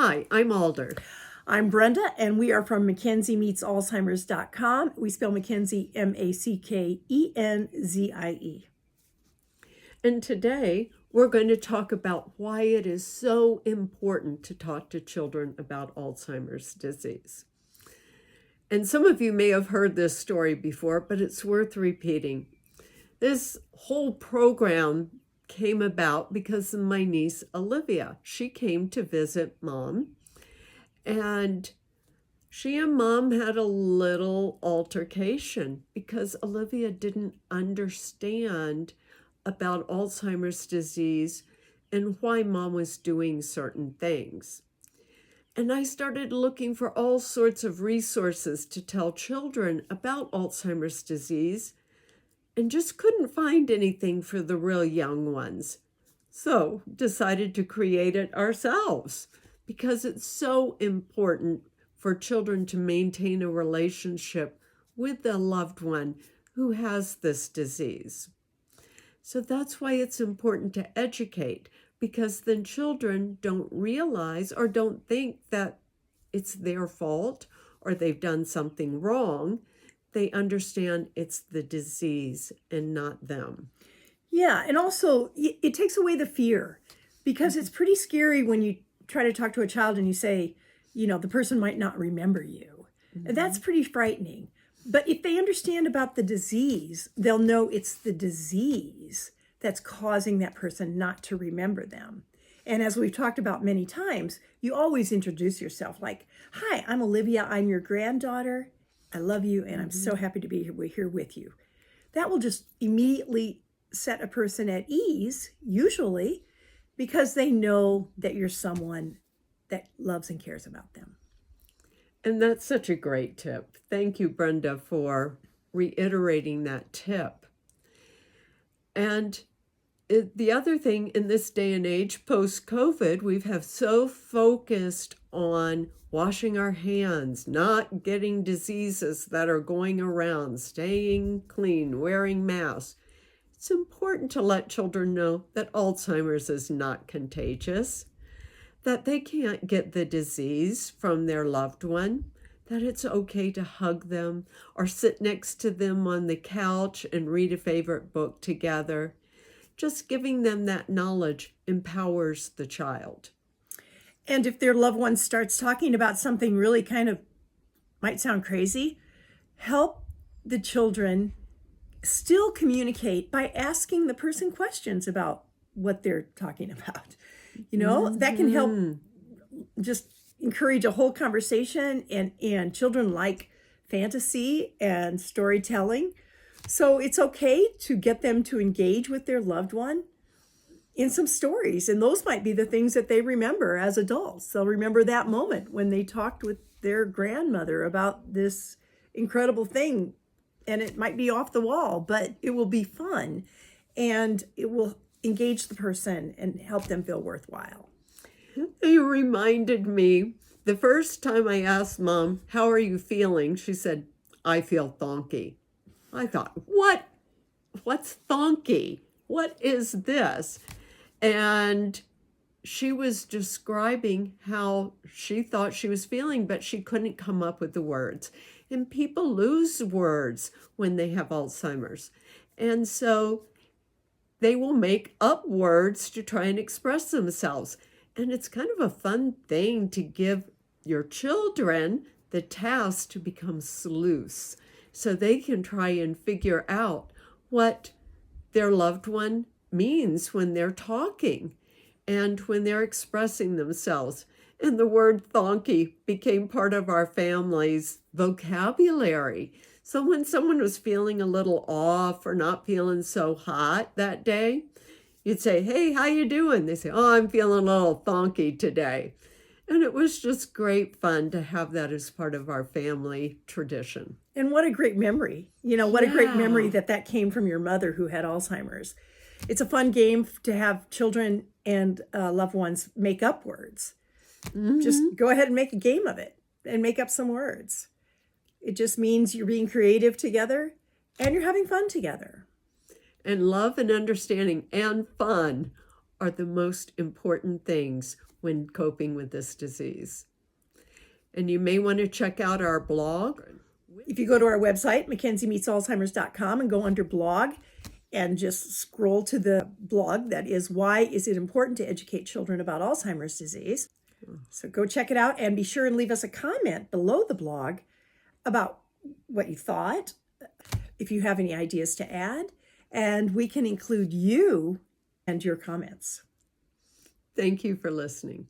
Hi, I'm Alder. I'm Brenda, and we are from Mackenzie Meets Alzheimers.com. We spell Mackenzie Mackenzie. And today we're going to talk about why it is so important to talk to children about Alzheimer's disease. And some of you may have heard this story before, but it's worth repeating. This whole program came about because of my niece Olivia. She came to visit Mom, and she and Mom had a little altercation because Olivia didn't understand about Alzheimer's disease and why Mom was doing certain things. And I started looking for all sorts of resources to tell children about Alzheimer's disease and just couldn't find anything for the real young ones. So decided to create it ourselves because it's so important for children to maintain a relationship with a loved one who has this disease. So that's why it's important to educate, because then children don't realize or don't think that it's their fault or they've done something wrong. They understand it's the disease and not them. Yeah, and also it takes away the fear, because it's pretty scary when you try to talk to a child and you say, the person might not remember you. And that's pretty frightening. But if they understand about the disease, they'll know it's the disease that's causing that person not to remember them. And as we've talked about many times, you always introduce yourself like, "Hi, I'm Olivia. I'm your granddaughter. I love you, and I'm so happy to be here with you." That will just immediately set a person at ease, usually, because they know that you're someone that loves and cares about them. And that's such a great tip. Thank you, Brenda, for reiterating that tip. And the other thing, in this day and age, post-COVID, we have so focused on washing our hands, not getting diseases that are going around, staying clean, wearing masks. It's important to let children know that Alzheimer's is not contagious, that they can't get the disease from their loved one, that it's okay to hug them or sit next to them on the couch and read a favorite book together. Just giving them that knowledge empowers the child. And if their loved one starts talking about something really kind of might sound crazy, help the children still communicate by asking the person questions about what they're talking about. That can help just encourage a whole conversation, and children like fantasy and storytelling. So it's okay to get them to engage with their loved one in some stories. And those might be the things that they remember as adults. They'll remember that moment when they talked with their grandmother about this incredible thing. And it might be off the wall, but it will be fun. And it will engage the person and help them feel worthwhile. You reminded me, the first time I asked Mom, "How are you feeling?" she said, "I feel thonky." I thought, what's thonky? What is this? And she was describing how she thought she was feeling, but she couldn't come up with the words. And people lose words when they have Alzheimer's. And so they will make up words to try and express themselves. And it's kind of a fun thing to give your children the task to become sleuths so they can try and figure out what their loved one means when they're talking and when they're expressing themselves. And the word thonky became part of our family's vocabulary. So when someone was feeling a little off or not feeling so hot that day, you'd say, "Hey, how you doing?" They say, "Oh, I'm feeling a little thonky today." And it was just great fun to have that as part of our family tradition. And what a great memory. What a great memory that came from your mother who had Alzheimer's. It's a fun game to have children and loved ones make up words. Just go ahead and make a game of it and make up some words. It just means you're being creative together and you're having fun together. And love and understanding and fun are the most important things when coping with this disease. And you may want to check out our blog. If you go to our website, MackenzieMeetsAlzheimers.com, and go under blog and just scroll to the blog that is Why Is It Important to Educate Children About Alzheimer's Disease? So go check it out and be sure and leave us a comment below the blog about what you thought, if you have any ideas to add, and we can include you and your comments. Thank you for listening.